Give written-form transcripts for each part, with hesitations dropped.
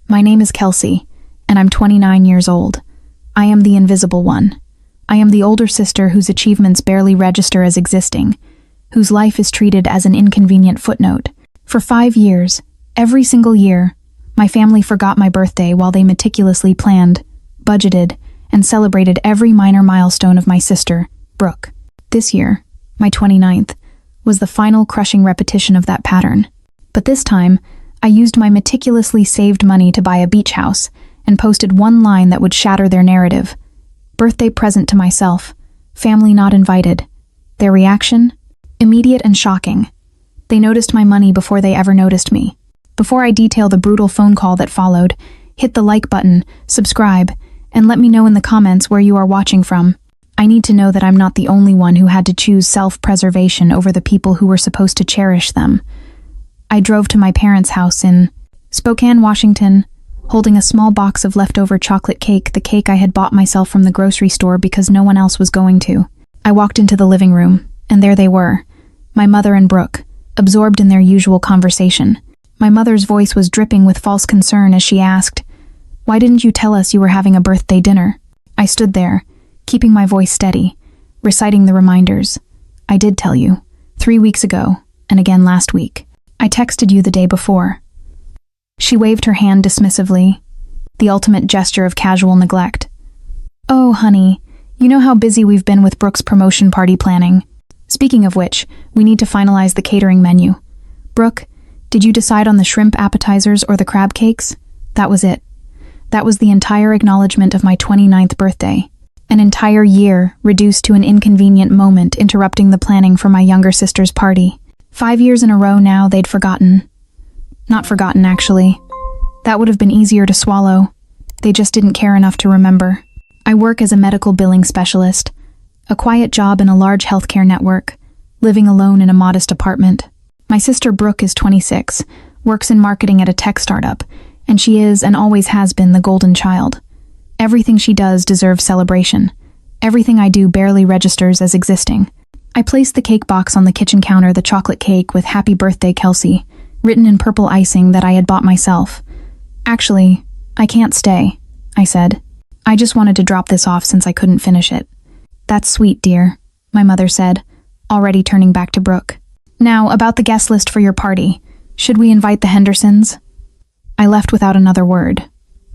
My name is Kelsey, and I'm 29 years old. I am the invisible one. I am the older sister whose achievements barely register as existing, whose life is treated as an inconvenient footnote. For 5 years, every single year, my family forgot my birthday while they meticulously planned, budgeted, and celebrated every minor milestone of my sister, Brooke. This year, my 29th, was the final crushing repetition of that pattern. But this time, I used my meticulously saved money to buy a beach house and posted one line that would shatter their narrative. Birthday present to myself, family not invited. Their reaction? Immediate and shocking. They noticed my money before they ever noticed me. Before I detail the brutal phone call that followed, hit the like button, subscribe, and let me know in the comments where you are watching from. I need to know that I'm not the only one who had to choose self-preservation over the people who were supposed to cherish them. I drove to my parents' house in Spokane, Washington, holding a small box of leftover chocolate cake, the cake I had bought myself from the grocery store because no one else was going to. I walked into the living room, and there they were, my mother and Brooke, absorbed in their usual conversation. My mother's voice was dripping with false concern as she asked, "Why didn't you tell us you were having a birthday dinner?" I stood there, keeping my voice steady, reciting the reminders. "I did tell you, 3 weeks ago, and again last week. I texted you the day before." She waved her hand dismissively, the ultimate gesture of casual neglect. "Oh, honey, you know how busy we've been with Brooke's promotion party planning. Speaking of which, we need to finalize the catering menu. Brooke, did you decide on the shrimp appetizers or the crab cakes?" That was it. That was the entire acknowledgement of my 29th birthday. An entire year reduced to an inconvenient moment interrupting the planning for my younger sister's party. 5 years in a row now they'd forgotten. Not forgotten, actually. That would have been easier to swallow. They just didn't care enough to remember. I work as a medical billing specialist, a quiet job in a large healthcare network, living alone in a modest apartment. My sister Brooke is 26, works in marketing at a tech startup, and she is and always has been the golden child. Everything she does deserves celebration. Everything I do barely registers as existing. I placed the cake box on the kitchen counter, the chocolate cake with "Happy Birthday, Kelsey," written in purple icing that I had bought myself. "Actually, I can't stay," I said. "I just wanted to drop this off since I couldn't finish it." "That's sweet, dear," my mother said, already turning back to Brooke. "Now, about the guest list for your party. Should we invite the Hendersons?" I left without another word.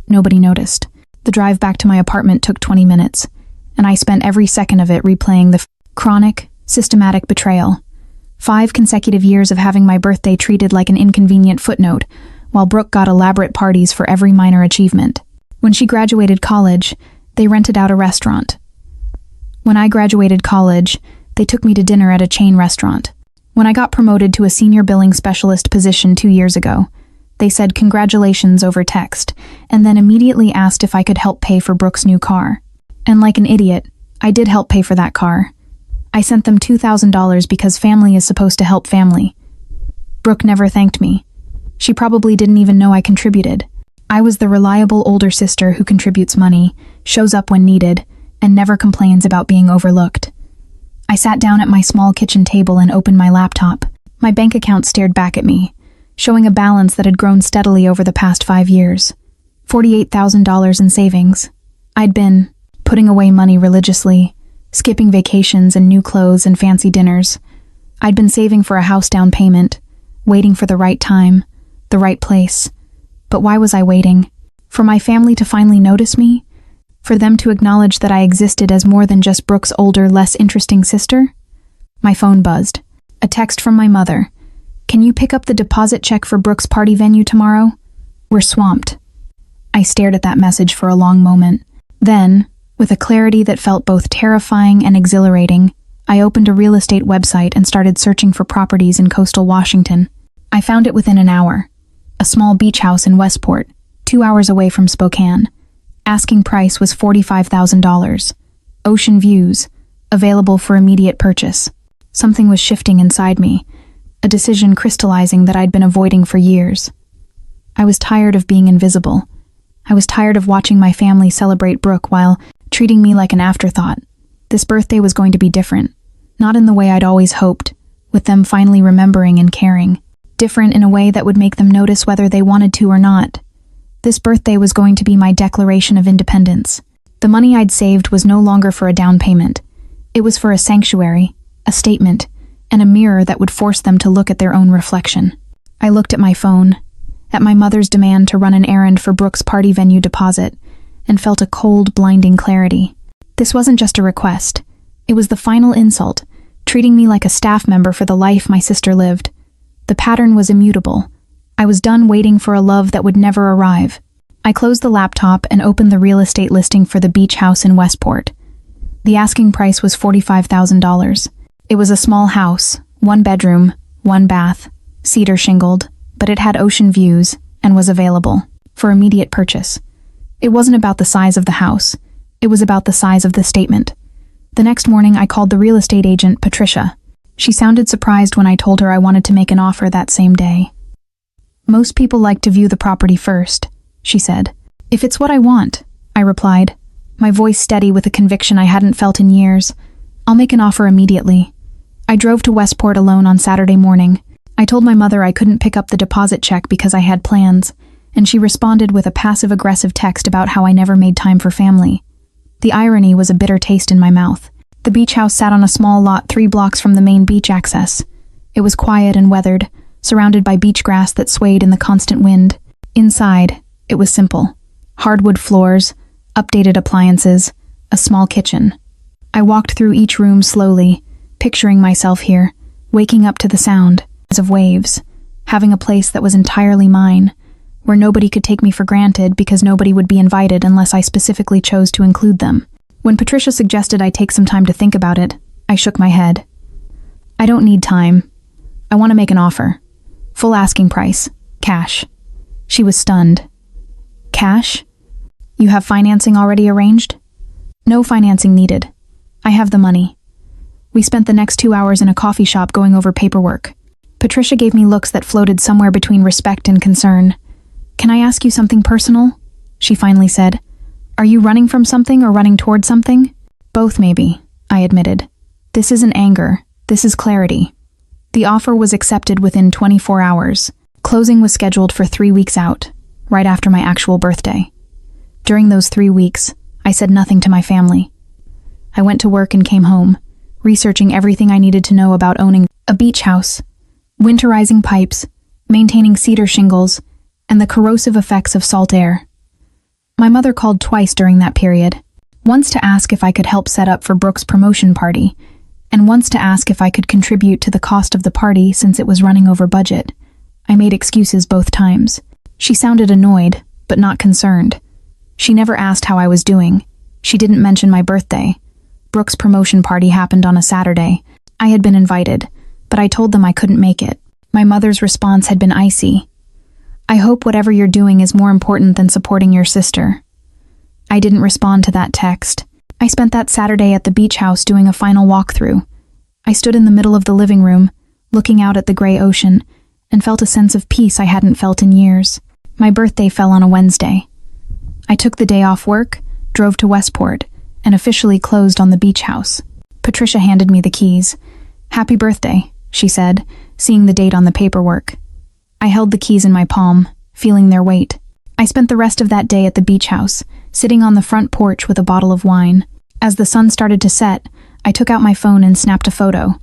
Nobody noticed. The drive back to my apartment took 20 minutes, and I spent every second of it replaying the chronic, systematic betrayal. 5 consecutive years of having my birthday treated like an inconvenient footnote, while Brooke got elaborate parties for every minor achievement. When she graduated college, they rented out a restaurant. When I graduated college, they took me to dinner at a chain restaurant. When I got promoted to a senior billing specialist position 2 years ago, they said congratulations over text, and then immediately asked if I could help pay for Brooke's new car. And like an idiot, I did help pay for that car. I sent them $2,000 because family is supposed to help family. Brooke never thanked me. She probably didn't even know I contributed. I was the reliable older sister who contributes money, shows up when needed, and never complains about being overlooked. I sat down at my small kitchen table and opened my laptop. My bank account stared back at me, showing a balance that had grown steadily over the past 5 years. $48,000 in savings. I'd been putting away money religiously, skipping vacations and new clothes and fancy dinners. I'd been saving for a house down payment, waiting for the right time, the right place. But why was I waiting? For my family to finally notice me? For them to acknowledge that I existed as more than just Brooke's older, less interesting sister? My phone buzzed. A text from my mother. "Can you pick up the deposit check for Brooke's party venue tomorrow? We're swamped." I stared at that message for a long moment. Then, with a clarity that felt both terrifying and exhilarating, I opened a real estate website and started searching for properties in coastal Washington. I found it within an hour. A small beach house in Westport, 2 hours away from Spokane. Asking price was $45,000. Ocean views, available for immediate purchase. Something was shifting inside me, a decision crystallizing that I'd been avoiding for years. I was tired of being invisible. I was tired of watching my family celebrate Brooke while treating me like an afterthought. This birthday was going to be different, not in the way I'd always hoped, with them finally remembering and caring. Different in a way that would make them notice whether they wanted to or not. This birthday was going to be my declaration of independence. The money I'd saved was no longer for a down payment. It was for a sanctuary, a statement, and a mirror that would force them to look at their own reflection. I looked at my phone, at my mother's demand to run an errand for Brooke's party venue deposit, and felt a cold, blinding clarity. This wasn't just a request. It was the final insult, treating me like a staff member for the life my sister lived. The pattern was immutable. I was done waiting for a love that would never arrive. I closed the laptop and opened the real estate listing for the beach house in Westport. The asking price was $45,000. It was a small house, 1 bedroom, 1 bath, cedar shingled, but it had ocean views and was available for immediate purchase. It wasn't about the size of the house. It was about the size of the statement. The next morning, I called the real estate agent, Patricia. She sounded surprised when I told her I wanted to make an offer that same day. "Most people like to view the property first," she said. "If it's what I want," I replied, my voice steady with a conviction I hadn't felt in years. "I'll make an offer immediately." I drove to Westport alone on Saturday morning. I told my mother I couldn't pick up the deposit check because I had plans, and she responded with a passive-aggressive text about how I never made time for family. The irony was a bitter taste in my mouth. The beach house sat on a small lot 3 blocks from the main beach access. It was quiet and weathered, surrounded by beach grass that swayed in the constant wind. Inside, it was simple. Hardwood floors, updated appliances, a small kitchen. I walked through each room slowly, picturing myself here, waking up to the sound of waves, having a place that was entirely mine, where nobody could take me for granted because nobody would be invited unless I specifically chose to include them. When Patricia suggested I take some time to think about it, I shook my head. "I don't need time. I want to make an offer. Full asking price. Cash." She was stunned. "Cash? You have financing already arranged?" "No financing needed. I have the money." We spent the next 2 hours in a coffee shop going over paperwork. Patricia gave me looks that floated somewhere between respect and concern. "Can I ask you something personal?" she finally said. "Are you running from something or running toward something?" "Both, maybe," I admitted. "This isn't anger. This is clarity." The offer was accepted within 24 hours. Closing was scheduled for 3 weeks out, right after my actual birthday. During those 3 weeks, I said nothing to my family. I went to work and came home, researching everything I needed to know about owning a beach house, winterizing pipes, maintaining cedar shingles, and the corrosive effects of salt air. My mother called twice during that period, once to ask if I could help set up for Brooke's promotion party, and once to ask if I could contribute to the cost of the party since it was running over budget. I made excuses both times. She sounded annoyed, but not concerned. She never asked how I was doing. She didn't mention my birthday. Brooke's promotion party happened on a Saturday. I had been invited, but I told them I couldn't make it. My mother's response had been icy. "I hope whatever you're doing is more important than supporting your sister." I didn't respond to that text. I spent that Saturday at the beach house doing a final walkthrough. I stood in the middle of the living room, looking out at the gray ocean, and felt a sense of peace I hadn't felt in years. My birthday fell on a Wednesday. I took the day off work, drove to Westport, and officially closed on the beach house. Patricia handed me the keys. "Happy birthday," she said, seeing the date on the paperwork. I held the keys in my palm, feeling their weight. I spent the rest of that day at the beach house, sitting on the front porch with a bottle of wine. As the sun started to set, I took out my phone and snapped a photo,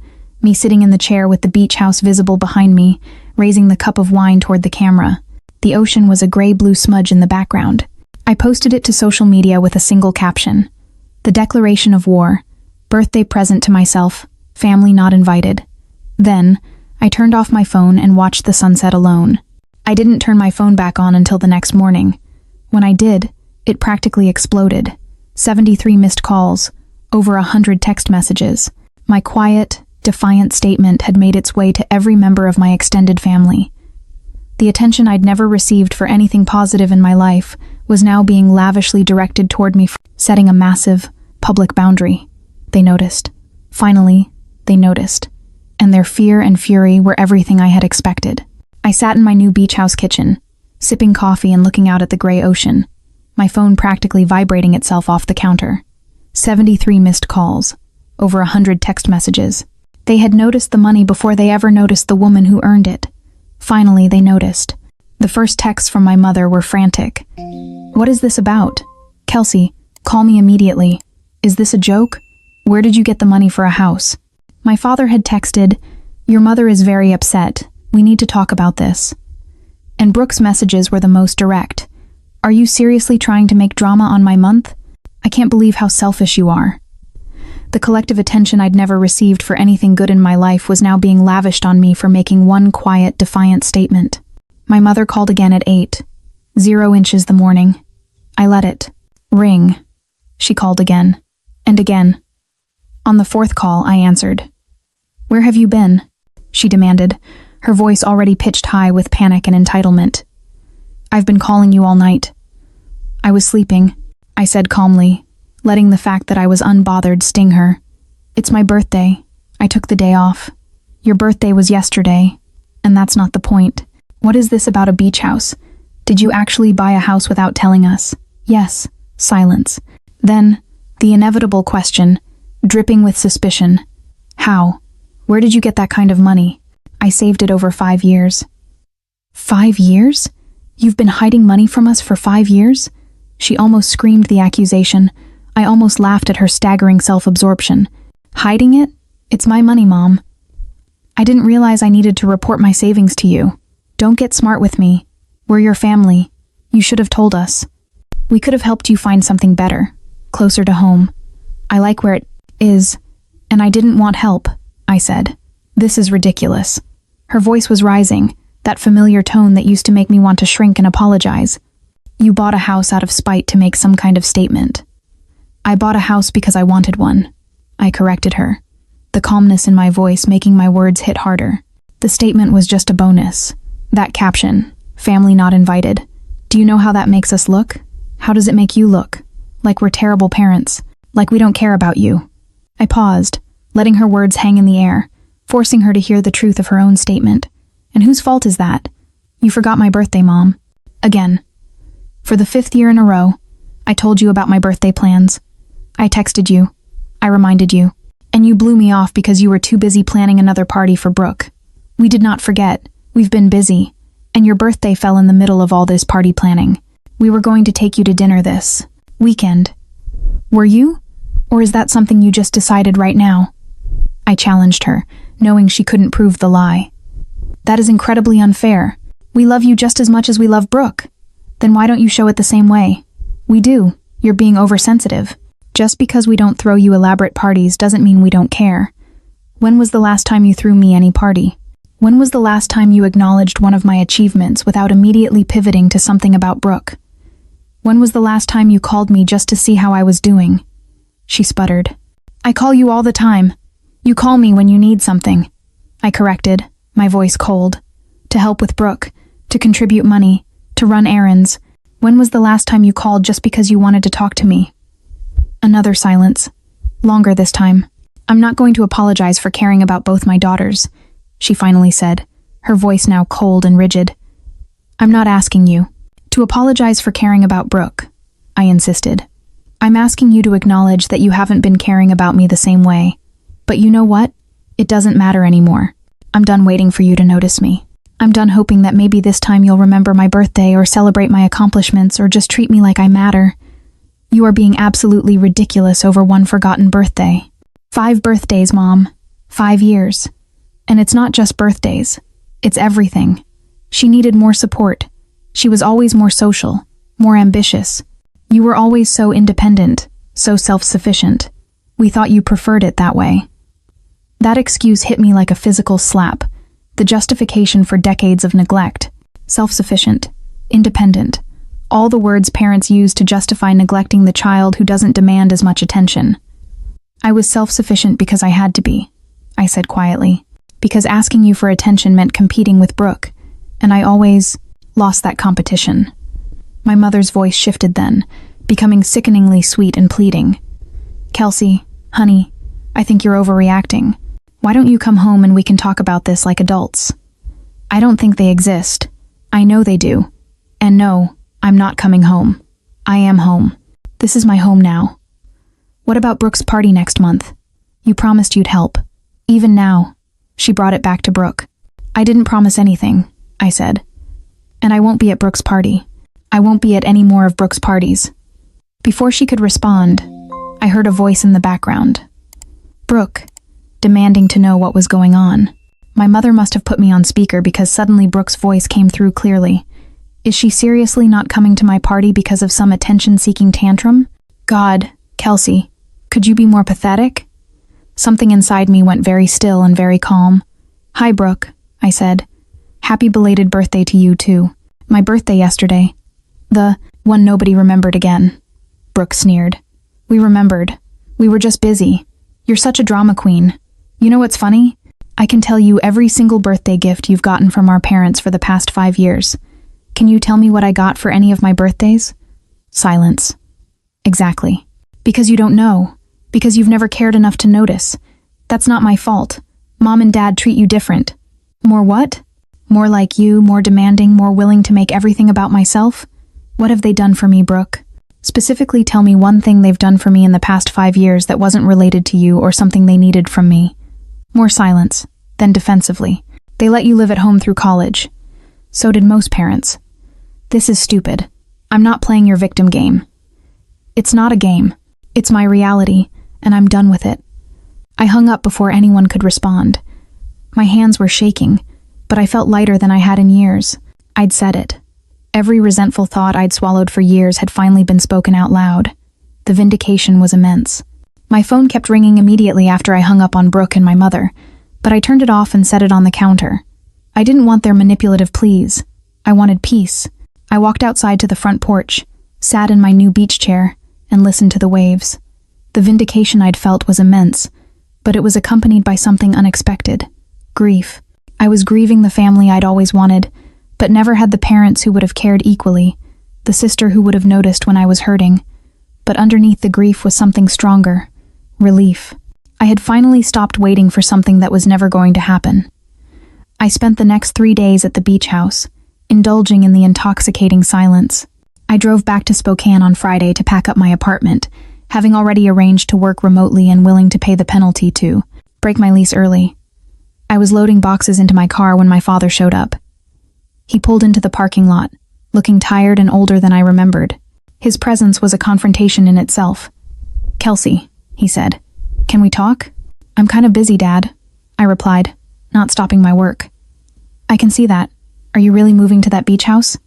me sitting in the chair with the beach house visible behind me, raising the cup of wine toward the camera. The ocean was a gray-blue smudge in the background. I posted it to social media with a single caption: "The declaration of war. Birthday present to myself. Family not invited." Then, I turned off my phone and watched the sunset alone. I didn't turn my phone back on until the next morning. When I did, it practically exploded. 73 missed calls, over 100 text messages. My quiet, defiant statement had made its way to every member of my extended family. The attention I'd never received for anything positive in my life was now being lavishly directed toward me, setting a massive, public boundary. They noticed. Finally, they noticed. And their fear and fury were everything I had expected. I sat in my new beach house kitchen, sipping coffee and looking out at the gray ocean, my phone practically vibrating itself off the counter. 73 missed calls, over 100 text messages. They had noticed the money before they ever noticed the woman who earned it. Finally, they noticed. The first texts from my mother were frantic. What is this about? Kelsey, call me immediately. Is this a joke? Where did you get the money for a house? My father had texted, your mother is very upset. We need to talk about this. And Brooke's messages were the most direct. Are you seriously trying to make drama on my month? I can't believe how selfish you are. The collective attention I'd never received for anything good in my life was now being lavished on me for making one quiet, defiant statement. My mother called again at 8. 0 inches the morning. I let it ring. She called again. And again. On the 4th call, I answered. Where have you been? She demanded, her voice already pitched high with panic and entitlement. I've been calling you all night. I was sleeping, I said calmly, letting the fact that I was unbothered sting her. It's my birthday. I took the day off. Your birthday was yesterday, and that's not the point. What is this about a beach house? Did you actually buy a house without telling us? Yes. Silence. Then, the inevitable question, dripping with suspicion. How? Where did you get that kind of money? I saved it over 5 years. 5 years? You've been hiding money from us for 5 years? She almost screamed the accusation. I almost laughed at her staggering self-absorption. Hiding it? It's my money, Mom. I didn't realize I needed to report my savings to you. Don't get smart with me. We're your family. You should have told us. We could have helped you find something better, closer to home. I like where it is, and I didn't want help, I said. This is ridiculous. Her voice was rising, that familiar tone that used to make me want to shrink and apologize. You bought a house out of spite to make some kind of statement. I bought a house because I wanted one. I corrected her, the calmness in my voice making my words hit harder. The statement was just a bonus. That caption, family not invited. Do you know how that makes us look? How does it make you look? Like we're terrible parents. Like we don't care about you. I paused, letting her words hang in the air, forcing her to hear the truth of her own statement. And whose fault is that? You forgot my birthday, Mom. Again. For the 5th year in a row, I told you about my birthday plans. I texted you. I reminded you. And you blew me off because you were too busy planning another party for Brooke. We did not forget. We've been busy. And your birthday fell in the middle of all this party planning. We were going to take you to dinner this weekend. Were you? Or is that something you just decided right now? I challenged her, knowing she couldn't prove the lie. That is incredibly unfair. We love you just as much as we love Brooke. Then why don't you show it the same way? We do. You're being oversensitive. Just because we don't throw you elaborate parties doesn't mean we don't care. When was the last time you threw me any party? When was the last time you acknowledged one of my achievements without immediately pivoting to something about Brooke? When was the last time you called me just to see how I was doing? She sputtered. I call you all the time. You call me when you need something. I corrected, my voice cold. To help with Brooke, to contribute money, to run errands. When was the last time you called just because you wanted to talk to me? Another silence. Longer this time. I'm not going to apologize for caring about both my daughters, she finally said, her voice now cold and rigid. I'm not asking you to apologize for caring about Brooke, I insisted. I'm asking you to acknowledge that you haven't been caring about me the same way. But you know what? It doesn't matter anymore. I'm done waiting for you to notice me. I'm done hoping that maybe this time you'll remember my birthday or celebrate my accomplishments or just treat me like I matter. You are being absolutely ridiculous over one forgotten birthday. 5 birthdays, Mom. 5 years. And it's not just birthdays. It's everything. She needed more support. She was always more social, more ambitious. You were always so independent, so self-sufficient. We thought you preferred it that way. That excuse hit me like a physical slap, the justification for decades of neglect. Self-sufficient, independent, all the words parents use to justify neglecting the child who doesn't demand as much attention. I was self-sufficient because I had to be, I said quietly, because asking you for attention meant competing with Brooke, and I always lost that competition. My mother's voice shifted then, becoming sickeningly sweet and pleading. Kelsey, honey, I think you're overreacting. Why don't you come home and we can talk about this like adults? I don't think they exist. I know they do. And no, I'm not coming home. I am home. This is my home now. What about Brooke's party next month? You promised you'd help. Even now. She brought it back to Brooke. I didn't promise anything, I said. And I won't be at Brooke's party. I won't be at any more of Brooke's parties. Before she could respond, I heard a voice in the background. Brooke, demanding to know what was going on. My mother must have put me on speaker because suddenly Brooke's voice came through clearly. Is she seriously not coming to my party because of some attention-seeking tantrum? God, Kelsey, could you be more pathetic? Something inside me went very still and very calm. Hi, Brooke, I said. Happy belated birthday to you, too. My birthday yesterday. The one nobody remembered again. Brooke sneered. We remembered. We were just busy. You're such a drama queen. You know what's funny? I can tell you every single birthday gift you've gotten from our parents for the past 5 years. Can you tell me what I got for any of my birthdays? Silence. Exactly. Because you don't know. Because you've never cared enough to notice. That's not my fault. Mom and Dad treat you different. More what? More like you, more demanding, more willing to make everything about myself? What have they done for me, Brooke? Specifically tell me one thing they've done for me in the past 5 years that wasn't related to you or something they needed from me. More silence, then defensively. They let you live at home through college. So did most parents. This is stupid. I'm not playing your victim game. It's not a game. It's my reality, and I'm done with it. I hung up before anyone could respond. My hands were shaking, but I felt lighter than I had in years. I'd said it. Every resentful thought I'd swallowed for years had finally been spoken out loud. The vindication was immense. My phone kept ringing immediately after I hung up on Brooke and my mother, but I turned it off and set it on the counter. I didn't want their manipulative pleas. I wanted peace. I walked outside to the front porch, sat in my new beach chair, and listened to the waves. The vindication I'd felt was immense, but it was accompanied by something unexpected. Grief. I was grieving the family I'd always wanted, but never had the parents who would have cared equally, the sister who would have noticed when I was hurting. But underneath the grief was something stronger. Relief. I had finally stopped waiting for something that was never going to happen. I spent the next 3 days at the beach house, indulging in the intoxicating silence. I drove back to Spokane on Friday to pack up my apartment, having already arranged to work remotely and willing to pay the penalty to break my lease early. I was loading boxes into my car when my father showed up. He pulled into the parking lot, looking tired and older than I remembered. His presence was a confrontation in itself. Kelsey, he said, can we talk? I'm kind of busy, Dad, I replied, not stopping my work. I can see that. Are you really moving to that beach house?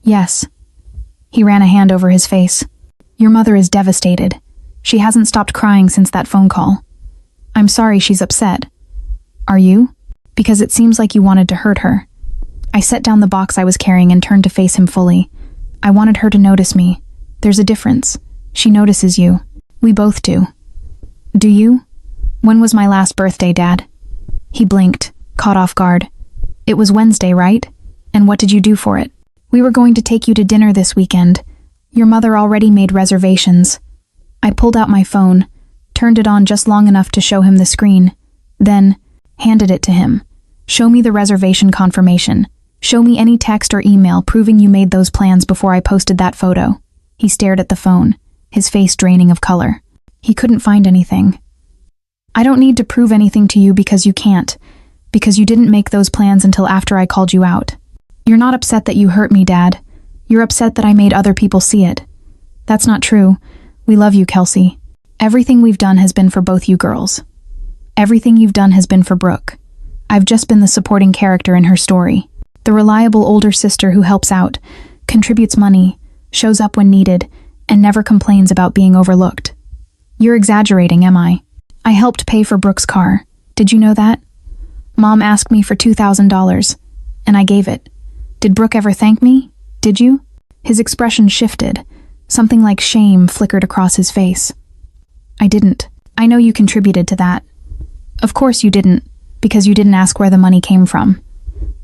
Yes. He ran a hand over his face. Your mother is devastated. She hasn't stopped crying since that phone call. I'm sorry she's upset. Are you? Because it seems like you wanted to hurt her. I set down the box I was carrying and turned to face him fully. I wanted her to notice me. There's a difference. She notices you. We both do. Do you? When was my last birthday, Dad? He blinked, caught off guard. It was Wednesday, right? And what did you do for it? We were going to take you to dinner this weekend. Your mother already made reservations. I pulled out my phone, turned it on just long enough to show him the screen, then handed it to him. Show me the reservation confirmation. Show me any text or email proving you made those plans before I posted that photo. He stared at the phone, his face draining of color. He couldn't find anything. I don't need to prove anything to you because you can't, because you didn't make those plans until after I called you out. You're not upset that you hurt me, Dad. You're upset that I made other people see it. That's not true. We love you, Kelsey. Everything we've done has been for both you girls. Everything you've done has been for Brooke. I've just been the supporting character in her story. The reliable older sister who helps out, contributes money, shows up when needed, and never complains about being overlooked. You're exaggerating, am I? I helped pay for Brooke's car. Did you know that? Mom asked me for $2,000, and I gave it. Did Brooke ever thank me? Did you? His expression shifted. Something like shame flickered across his face. I didn't. I know you contributed to that. Of course you didn't, because you didn't ask where the money came from.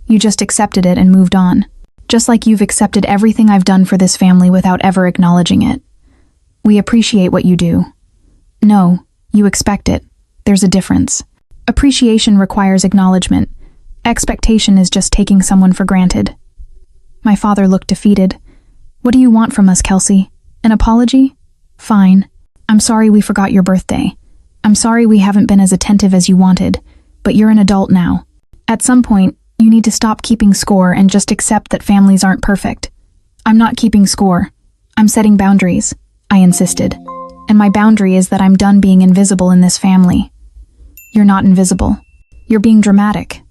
You just accepted it and moved on. Just like you've accepted everything I've done for this family without ever acknowledging it. We appreciate what you do. No, you expect it. There's a difference. Appreciation requires acknowledgement. Expectation is just taking someone for granted. My father looked defeated. What do you want from us, Kelsey? An apology? Fine. I'm sorry we forgot your birthday. I'm sorry we haven't been as attentive as you wanted, but you're an adult now. At some point, You need to stop keeping score and just accept that families aren't perfect. I'm not keeping score. I'm setting boundaries, I insisted. And my boundary is that I'm done being invisible in this family. You're not invisible. You're being dramatic.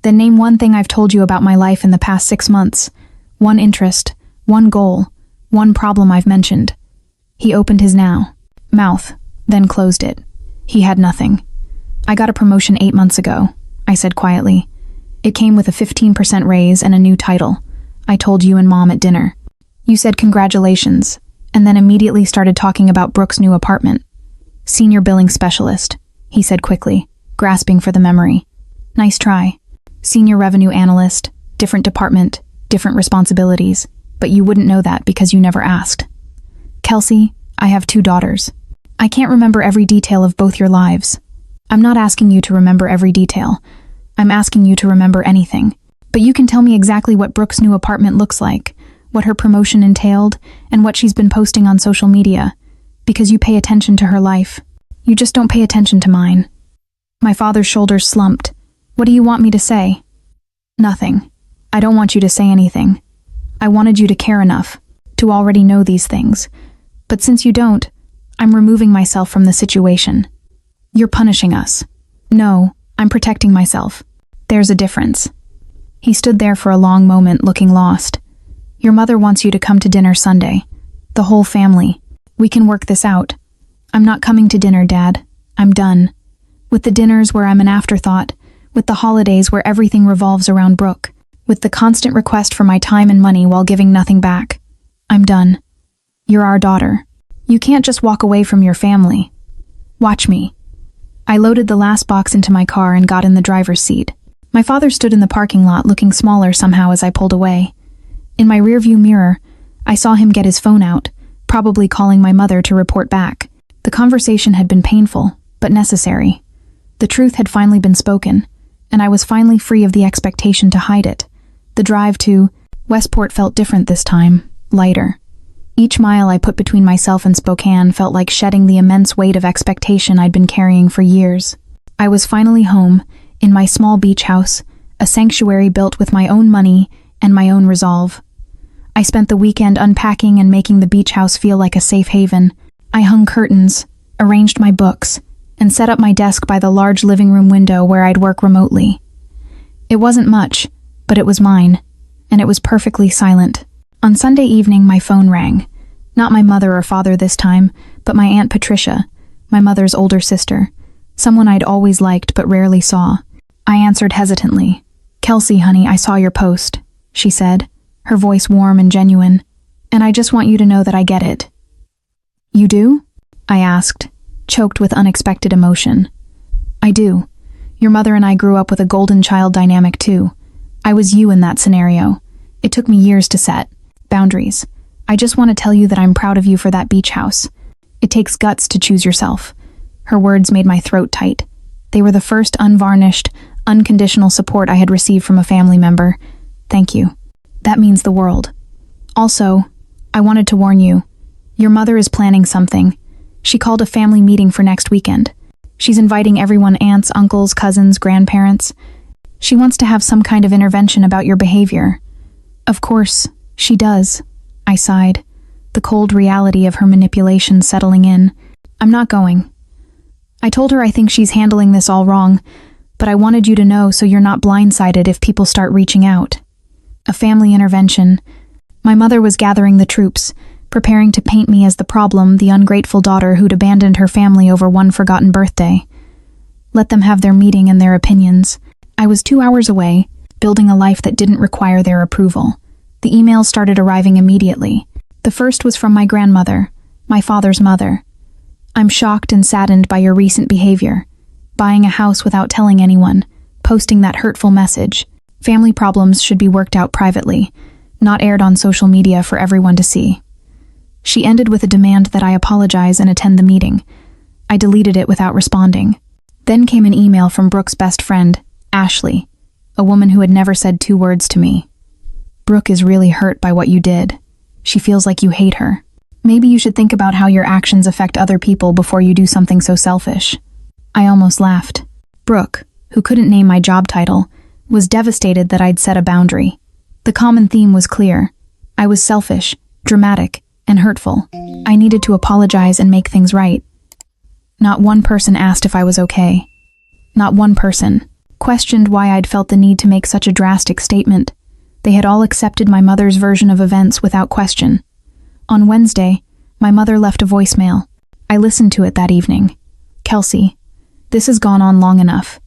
Then name one thing I've told you about my life in the past 6 months. One interest, one goal, one problem I've mentioned. He opened his mouth, then closed it. He had nothing. I got a promotion 8 months ago, I said quietly. It came with a 15% raise and a new title. I told you and Mom at dinner. You said congratulations, and then immediately started talking about Brooke's new apartment. Senior billing specialist, he said quickly, grasping for the memory. Nice try. Senior revenue analyst, different department, different responsibilities, but you wouldn't know that because you never asked. Kelsey, I have 2 daughters. I can't remember every detail of both your lives. I'm not asking you to remember every detail. I'm asking you to remember anything. But you can tell me exactly what Brooke's new apartment looks like, what her promotion entailed, and what she's been posting on social media, because you pay attention to her life. You just don't pay attention to mine. My father's shoulders slumped. What do you want me to say? Nothing. I don't want you to say anything. I wanted you to care enough to already know these things. But since you don't, I'm removing myself from the situation. You're punishing us. No, I'm protecting myself. There's a difference. He stood there for a long moment, looking lost. Your mother wants you to come to dinner Sunday. The whole family. We can work this out. I'm not coming to dinner, Dad. I'm done. With the dinners where I'm an afterthought, with the holidays where everything revolves around Brooke, with the constant request for my time and money while giving nothing back. I'm done. You're our daughter. You can't just walk away from your family. Watch me. I loaded the last box into my car and got in the driver's seat. My father stood in the parking lot looking smaller somehow as I pulled away. In my rearview mirror, I saw him get his phone out, probably calling my mother to report back. The conversation had been painful, but necessary. The truth had finally been spoken, and I was finally free of the expectation to hide it. The drive to Westport felt different this time, lighter. Each mile I put between myself and Spokane felt like shedding the immense weight of expectation I'd been carrying for years. I was finally home, in my small beach house, a sanctuary built with my own money and my own resolve. I spent the weekend unpacking and making the beach house feel like a safe haven. I hung curtains, arranged my books, and set up my desk by the large living room window where I'd work remotely. It wasn't much, but it was mine, and it was perfectly silent. On Sunday evening, my phone rang. Not my mother or father this time, but my Aunt Patricia, my mother's older sister, someone I'd always liked but rarely saw. I answered hesitantly. "Kelsey, honey, I saw your post," she said, her voice warm and genuine, "and I just want you to know that I get it." "You do?" I asked, choked with unexpected emotion. "I do. Your mother and I grew up with a golden child dynamic too. I was you in that scenario. It took me years to set boundaries. I just want to tell you that I'm proud of you for that beach house. It takes guts to choose yourself." Her words made my throat tight. They were the first unvarnished, unconditional support I had received from a family member. Thank you. That means the world. Also, I wanted to warn you. Your mother is planning something. She called a family meeting for next weekend. She's inviting everyone, aunts, uncles, cousins, grandparents. She wants to have some kind of intervention about your behavior. Of course, she does. I sighed, the cold reality of her manipulation settling in. I'm not going. I told her I think she's handling this all wrong, but I wanted you to know so you're not blindsided if people start reaching out. A family intervention. My mother was gathering the troops, preparing to paint me as the problem, the ungrateful daughter who'd abandoned her family over one forgotten birthday. Let them have their meeting and their opinions. I was 2 hours away, building a life that didn't require their approval. The emails started arriving immediately. The first was from my grandmother, my father's mother. "I'm shocked and saddened by your recent behavior. Buying a house without telling anyone, posting that hurtful message. Family problems should be worked out privately, not aired on social media for everyone to see." She ended with a demand that I apologize and attend the meeting. I deleted it without responding. Then came an email from Brooke's best friend, Ashley, a woman who had never said 2 words to me. "Brooke is really hurt by what you did. She feels like you hate her. Maybe you should think about how your actions affect other people before you do something so selfish." I almost laughed. Brooke, who couldn't name my job title, was devastated that I'd set a boundary. The common theme was clear. I was selfish, dramatic, and hurtful. I needed to apologize and make things right. Not one person asked if I was okay. Not one person questioned why I'd felt the need to make such a drastic statement. They had all accepted my mother's version of events without question. On Wednesday, my mother left a voicemail. I listened to it that evening. "Kelsey, this has gone on long enough.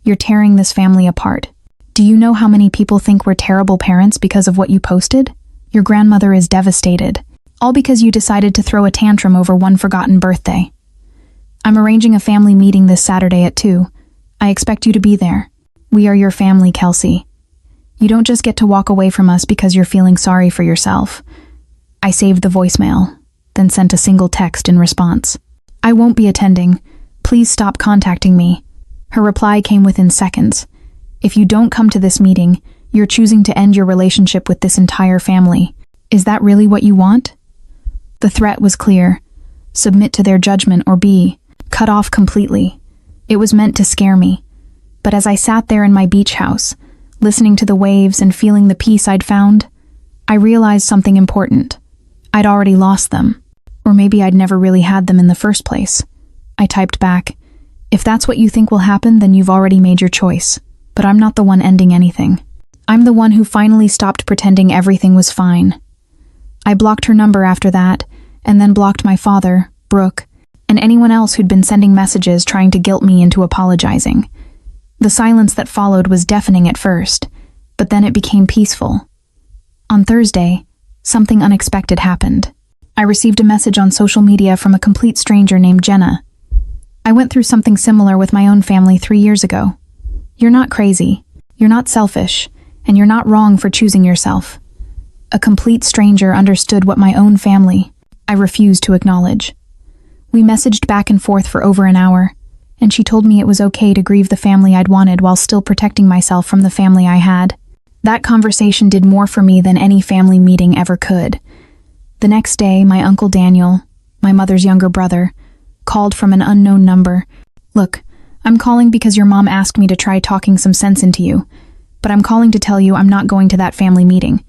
You're tearing this family apart. Do you know how many people think we're terrible parents because of what you posted? Your grandmother is devastated. All because you decided to throw a tantrum over one forgotten birthday. I'm arranging a family meeting this Saturday at 2. I expect you to be there. We are your family, Kelsey. You don't just get to walk away from us because you're feeling sorry for yourself." I saved the voicemail, then sent a single text in response. "I won't be attending. Please stop contacting me." Her reply came within seconds. "If you don't come to this meeting, you're choosing to end your relationship with this entire family. Is that really what you want?" The threat was clear. Submit to their judgment or be cut off completely. It was meant to scare me. But as I sat there in my beach house, listening to the waves and feeling the peace I'd found, I realized something important. I'd already lost them. Or maybe I'd never really had them in the first place. I typed back, "If that's what you think will happen, then you've already made your choice. But I'm not the one ending anything. I'm the one who finally stopped pretending everything was fine." I blocked her number after that, and then blocked my father, Brooke, and anyone else who'd been sending messages trying to guilt me into apologizing. The silence that followed was deafening at first, but then it became peaceful. On Thursday, something unexpected happened. I received a message on social media from a complete stranger named Jenna. "I went through something similar with my own family 3 years ago. You're not crazy, you're not selfish, and you're not wrong for choosing yourself." A complete stranger understood what my own family I refused to acknowledge. We messaged back and forth for over an hour, and she told me it was okay to grieve the family I'd wanted while still protecting myself from the family I had. That conversation did more for me than any family meeting ever could. The next day, my Uncle Daniel, my mother's younger brother, called from an unknown number. "Look, I'm calling because your mom asked me to try talking some sense into you, but I'm calling to tell you I'm not going to that family meeting.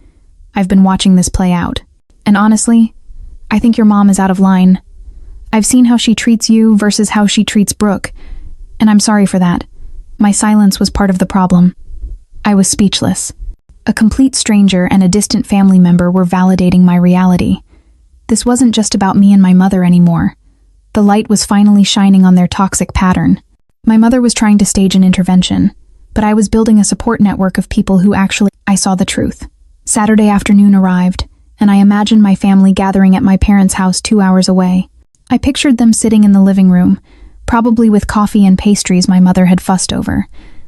I've been watching this play out. And honestly, I think your mom is out of line. I've seen how she treats you versus how she treats Brooke, and I'm sorry for that. My silence was part of the problem." I was speechless. A complete stranger and a distant family member were validating my reality. This wasn't just about me and my mother anymore. The light was finally shining on their toxic pattern. My mother was trying to stage an intervention, but I was building a support network of people who actually I saw the truth. Saturday afternoon arrived, and I imagined my family gathering at my parents' house 2 hours away. I pictured them sitting in the living room, probably with coffee and pastries my mother had fussed over,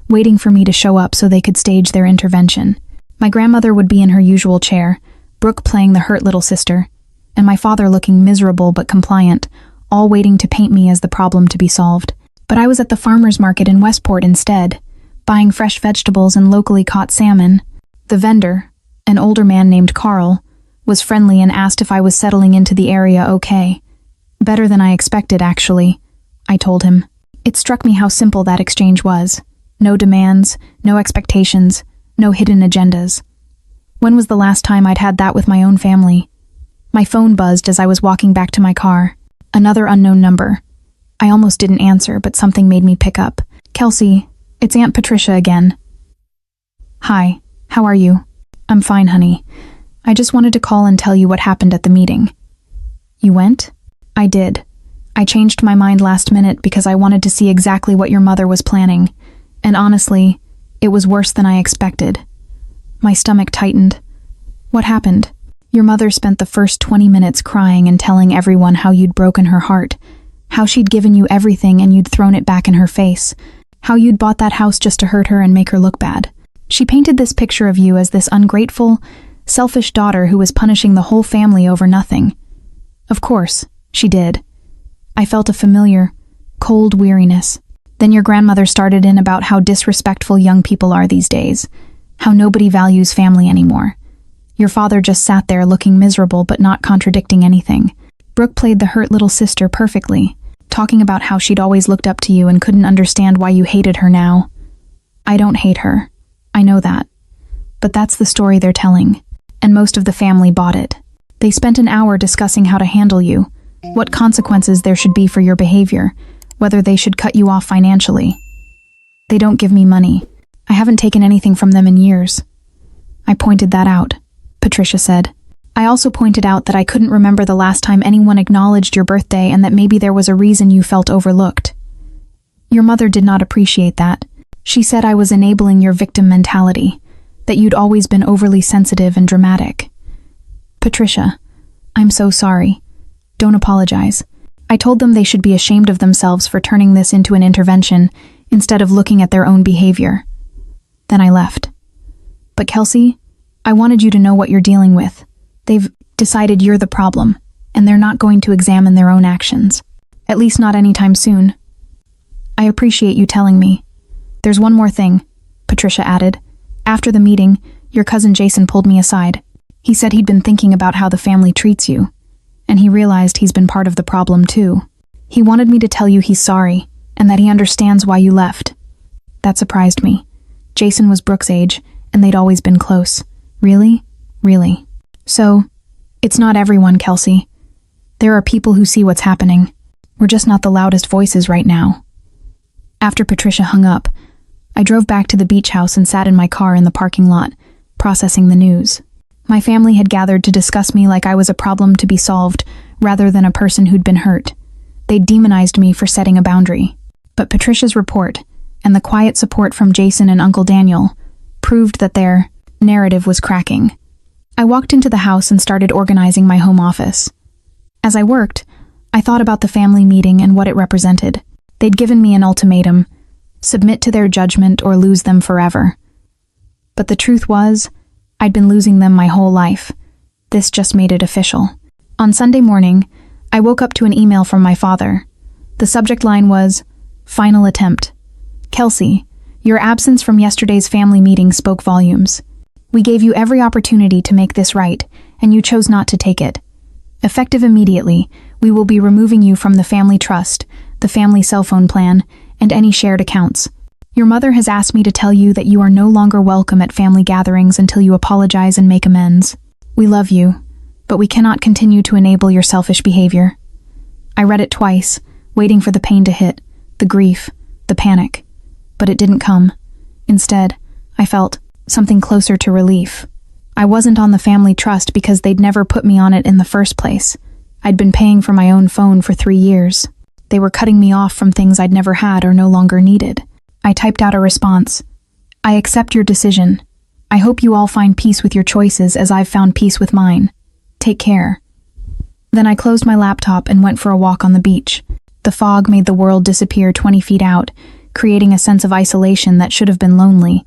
waiting for me to show up so they could stage their intervention. My grandmother would be in her usual chair, Brooke playing the hurt little sister, and my father looking miserable but compliant, all waiting to paint me as the problem to be solved. But I was at the farmer's market in Westport instead, buying fresh vegetables and locally caught salmon. The vendor, an older man named Carl, was friendly and asked if I was settling into the area okay. "Better than I expected, actually," I told him. It struck me how simple that exchange was. No demands, no expectations, no hidden agendas. When was the last time I'd had that with my own family? My phone buzzed as I was walking back to my car. Another unknown number. I almost didn't answer, but something made me pick up. "Kelsey, it's Aunt Patricia again." "Hi, how are you?" "I'm fine, honey. I just wanted to call and tell you what happened at the meeting." "You went?" "I did. I changed my mind last minute because I wanted to see exactly what your mother was planning. And honestly, it was worse than I expected." My stomach tightened. "What happened?" "Your mother spent the first 20 minutes crying and telling everyone how you'd broken her heart, how she'd given you everything and you'd thrown it back in her face, how you'd bought that house just to hurt her and make her look bad. She painted this picture of you as this ungrateful, selfish daughter who was punishing the whole family over nothing. Of course, she did. I felt a familiar, cold weariness. Then your grandmother started in about how disrespectful young people are these days, how nobody values family anymore. Your father just sat there looking miserable but not contradicting anything. Brooke played the hurt little sister perfectly, talking about how she'd always looked up to you and couldn't understand why you hated her now. I don't hate her. I know that. But that's the story they're telling, and most of the family bought it. They spent an hour discussing how to handle you, what consequences there should be for your behavior, whether they should cut you off financially. They don't give me money. I haven't taken anything from them in years. I pointed that out, Patricia said. I also pointed out that I couldn't remember the last time anyone acknowledged your birthday and that maybe there was a reason you felt overlooked. Your mother did not appreciate that. She said I was enabling your victim mentality, that you'd always been overly sensitive and dramatic. Patricia, I'm so sorry. Don't apologize. I told them they should be ashamed of themselves for turning this into an intervention instead of looking at their own behavior. Then I left. But Kelsey, I wanted you to know what you're dealing with. They've decided you're the problem, and they're not going to examine their own actions. At least not anytime soon. I appreciate you telling me. There's one more thing, Patricia added. After the meeting, your cousin Jason pulled me aside. He said he'd been thinking about how the family treats you, and he realized he's been part of the problem too. He wanted me to tell you he's sorry, and that he understands why you left. That surprised me. Jason was Brooke's age, and they'd always been close. Really? Really. So, it's not everyone, Kelsey. There are people who see what's happening. We're just not the loudest voices right now. After Patricia hung up, I drove back to the beach house and sat in my car in the parking lot, processing the news. My family had gathered to discuss me like I was a problem to be solved, rather than a person who'd been hurt. They'd demonized me for setting a boundary. But Patricia's report, and the quiet support from Jason and Uncle Daniel, proved that their narrative was cracking. I walked into the house and started organizing my home office. As I worked, I thought about the family meeting and what it represented. They'd given me an ultimatum: submit to their judgment or lose them forever. But the truth was, I'd been losing them my whole life. This just made it official. On Sunday morning, I woke up to an email from my father. The subject line was, "Final attempt. Kelsey, your absence from yesterday's family meeting spoke volumes. We gave you every opportunity to make this right, and you chose not to take it. Effective immediately, we will be removing you from the family trust, the family cell phone plan, and any shared accounts. Your mother has asked me to tell you that you are no longer welcome at family gatherings until you apologize and make amends. We love you, but we cannot continue to enable your selfish behavior." I read it twice, waiting for the pain to hit, the grief, the panic. But it didn't come. Instead, I felt something closer to relief. I wasn't on the family trust because they'd never put me on it in the first place. I'd been paying for my own phone for 3 years. They were cutting me off from things I'd never had or no longer needed. I typed out a response. "I accept your decision. I hope you all find peace with your choices as I've found peace with mine. Take care." Then I closed my laptop and went for a walk on the beach. The fog made the world disappear 20 feet out, creating a sense of isolation that should have been lonely,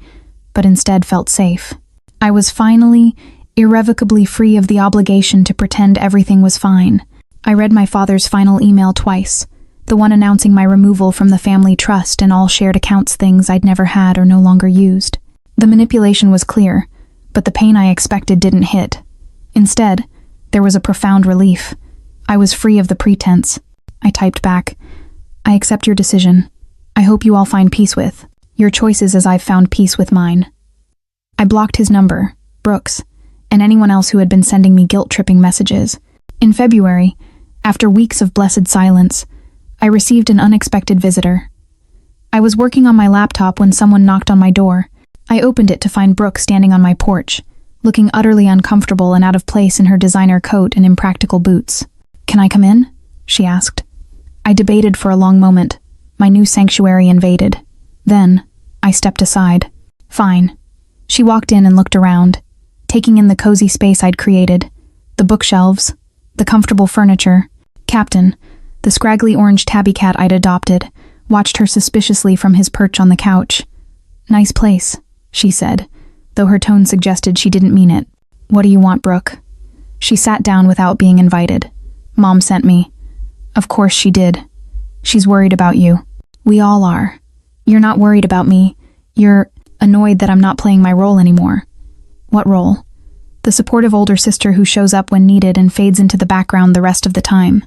but instead felt safe. I was finally, irrevocably free of the obligation to pretend everything was fine. I read my father's final email twice, the one announcing my removal from the family trust and all shared accounts, things I'd never had or no longer used. The manipulation was clear, but the pain I expected didn't hit. Instead, there was a profound relief. I was free of the pretense. I typed back, "I accept your decision. I hope you all find peace with your choices as I've found peace with mine." I blocked his number, Brooke's, and anyone else who had been sending me guilt-tripping messages. In February, after weeks of blessed silence, I received an unexpected visitor. I was working on my laptop when someone knocked on my door. I opened it to find Brooke standing on my porch, looking utterly uncomfortable and out of place in her designer coat and impractical boots. "Can I come in?" she asked. I debated for a long moment, my new sanctuary invaded. Then, I stepped aside. "Fine." She walked in and looked around, taking in the cozy space I'd created, the bookshelves, the comfortable furniture. Captain, the scraggly orange tabby cat I'd adopted, watched her suspiciously from his perch on the couch. "Nice place," she said, though her tone suggested she didn't mean it. "What do you want, Brooke?" She sat down without being invited. "Mom sent me." "Of course she did. She's worried about you." "We all are." "You're not worried about me. You're annoyed that I'm not playing my role anymore." "What role?" "The supportive older sister who shows up when needed and fades into the background the rest of the time.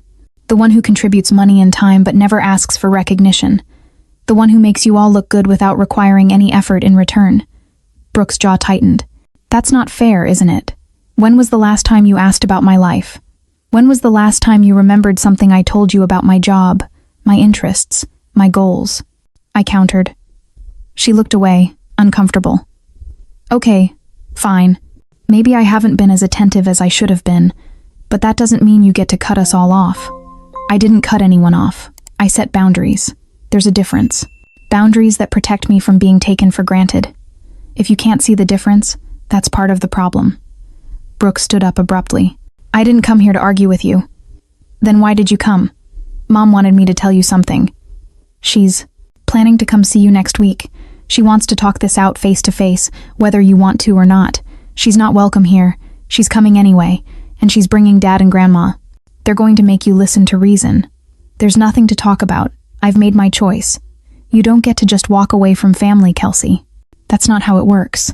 The one who contributes money and time but never asks for recognition. The one who makes you all look good without requiring any effort in return. Brooke's jaw tightened. That's not fair, isn't it? When was the last time you asked about my life? When was the last time you remembered something I told you about my job, my interests, my goals? I countered. She looked away, uncomfortable. Okay, fine. Maybe I haven't been as attentive as I should have been, but that doesn't mean you get to cut us all off. I didn't cut anyone off. I set boundaries. There's a difference. Boundaries that protect me from being taken for granted. If you can't see the difference, that's part of the problem. Brooke stood up abruptly. I didn't come here to argue with you. Then why did you come? Mom wanted me to tell you something. She's planning to come see you next week. She wants to talk this out face to face, whether you want to or not. She's not welcome here. She's coming anyway, and she's bringing Dad and Grandma. They're going to make you listen to reason. There's nothing to talk about. I've made my choice. You don't get to just walk away from family, Kelsey. That's not how it works.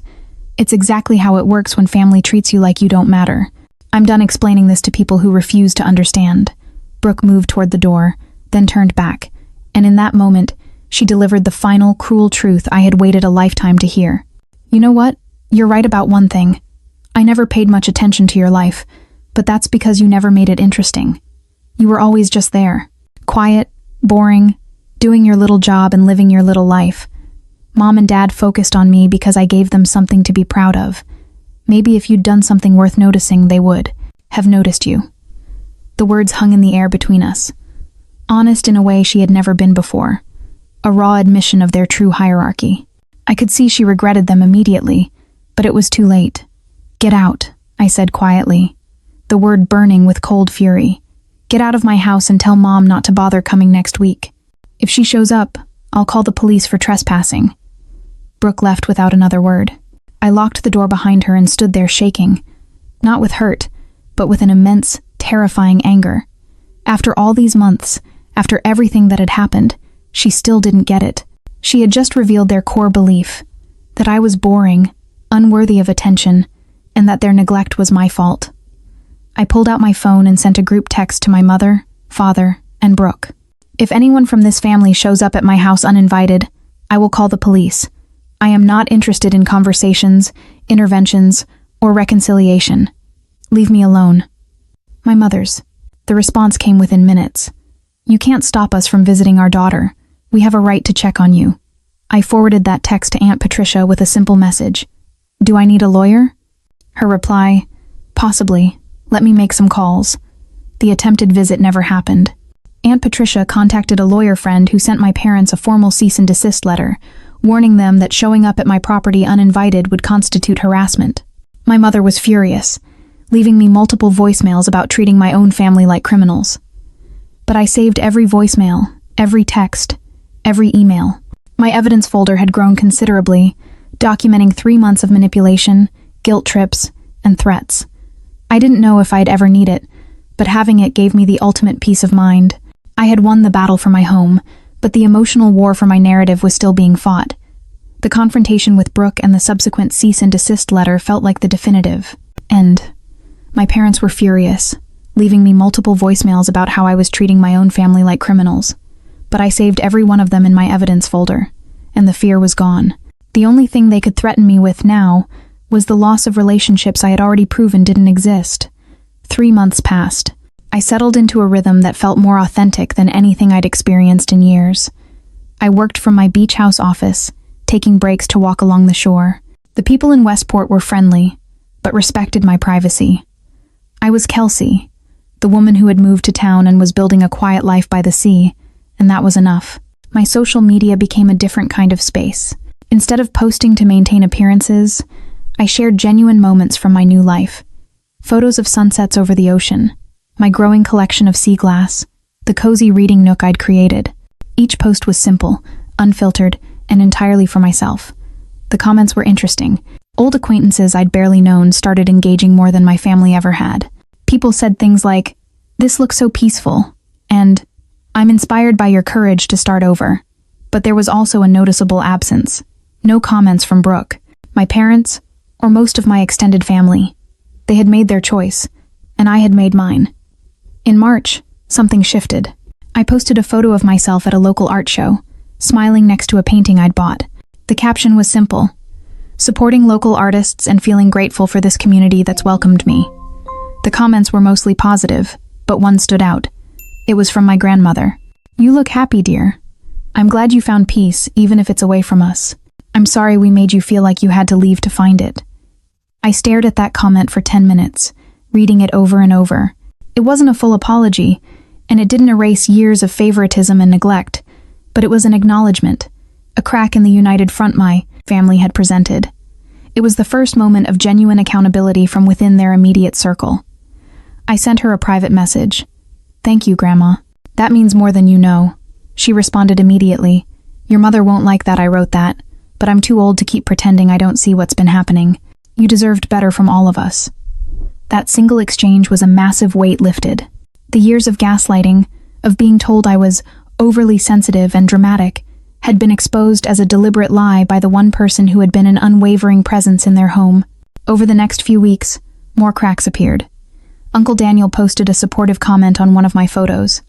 It's exactly how it works when family treats you like you don't matter. I'm done explaining this to people who refuse to understand. Brooke moved toward the door, then turned back, and in that moment, she delivered the final, cruel truth I had waited a lifetime to hear. You know what? You're right about one thing. I never paid much attention to your life, but that's because you never made it interesting. You were always just there. Quiet, boring, doing your little job and living your little life. Mom and Dad focused on me because I gave them something to be proud of. Maybe if you'd done something worth noticing, they would have noticed you. The words hung in the air between us. Honest in a way she had never been before. A raw admission of their true hierarchy. I could see she regretted them immediately, but it was too late. Get out, I said quietly, the word burning with cold fury. Get out of my house and tell Mom not to bother coming next week. If she shows up, I'll call the police for trespassing. Brooke left without another word. I locked the door behind her and stood there shaking, not with hurt, but with an immense, terrifying anger. After all these months, after everything that had happened, she still didn't get it. She had just revealed their core belief, that I was boring, unworthy of attention, and that their neglect was my fault. I pulled out my phone and sent a group text to my mother, father, and Brooke. If anyone from this family shows up at my house uninvited, I will call the police. I am not interested in conversations, interventions, or reconciliation. Leave me alone. My mother's. The response came within minutes. You can't stop us from visiting our daughter. We have a right to check on you. I forwarded that text to Aunt Patricia with a simple message. Do I need a lawyer? Her reply, possibly. Let me make some calls. The attempted visit never happened. Aunt Patricia contacted a lawyer friend who sent my parents a formal cease and desist letter, warning them that showing up at my property uninvited would constitute harassment. My mother was furious, leaving me multiple voicemails about treating my own family like criminals. But I saved every voicemail, every text, every email. My evidence folder had grown considerably, documenting 3 months of manipulation, guilt trips, and threats. I didn't know if I'd ever need it, but having it gave me the ultimate peace of mind. I had won the battle for my home, but the emotional war for my narrative was still being fought. The confrontation with Brooke and the subsequent cease and desist letter felt like the definitive end. My parents were furious, leaving me multiple voicemails about how I was treating my own family like criminals. But I saved every one of them in my evidence folder, and the fear was gone. The only thing they could threaten me with now was the loss of relationships I had already proven didn't exist. 3 months passed. I settled into a rhythm that felt more authentic than anything I'd experienced in years. I worked from my beach house office, taking breaks to walk along the shore. The people in Westport were friendly, but respected my privacy. I was Kelsey, the woman who had moved to town and was building a quiet life by the sea, and that was enough. My social media became a different kind of space. Instead of posting to maintain appearances, I shared genuine moments from my new life. Photos of sunsets over the ocean, my growing collection of sea glass, the cozy reading nook I'd created. Each post was simple, unfiltered, and entirely for myself. The comments were interesting. Old acquaintances I'd barely known started engaging more than my family ever had. People said things like, "This looks so peaceful," and "I'm inspired by your courage to start over." But there was also a noticeable absence. No comments from Brooke, my parents, or most of my extended family. They had made their choice, and I had made mine. In March, something shifted. I posted a photo of myself at a local art show, smiling next to a painting I'd bought. The caption was simple: supporting local artists and feeling grateful for this community that's welcomed me. The comments were mostly positive, but one stood out. It was from my grandmother. "You look happy, dear. I'm glad you found peace, even if it's away from us. I'm sorry we made you feel like you had to leave to find it." I stared at that comment for 10 minutes, reading it over and over. It wasn't a full apology, and it didn't erase years of favoritism and neglect, but it was an acknowledgement, a crack in the united front my family had presented. It was the first moment of genuine accountability from within their immediate circle. I sent her a private message. "Thank you, Grandma. That means more than you know." She responded immediately. "Your mother won't like that I wrote that, but I'm too old to keep pretending I don't see what's been happening. You deserved better from all of us." That single exchange was a massive weight lifted. The years of gaslighting, of being told I was overly sensitive and dramatic, had been exposed as a deliberate lie by the one person who had been an unwavering presence in their home. Over the next few weeks, more cracks appeared. Uncle Daniel posted a supportive comment on one of my photos.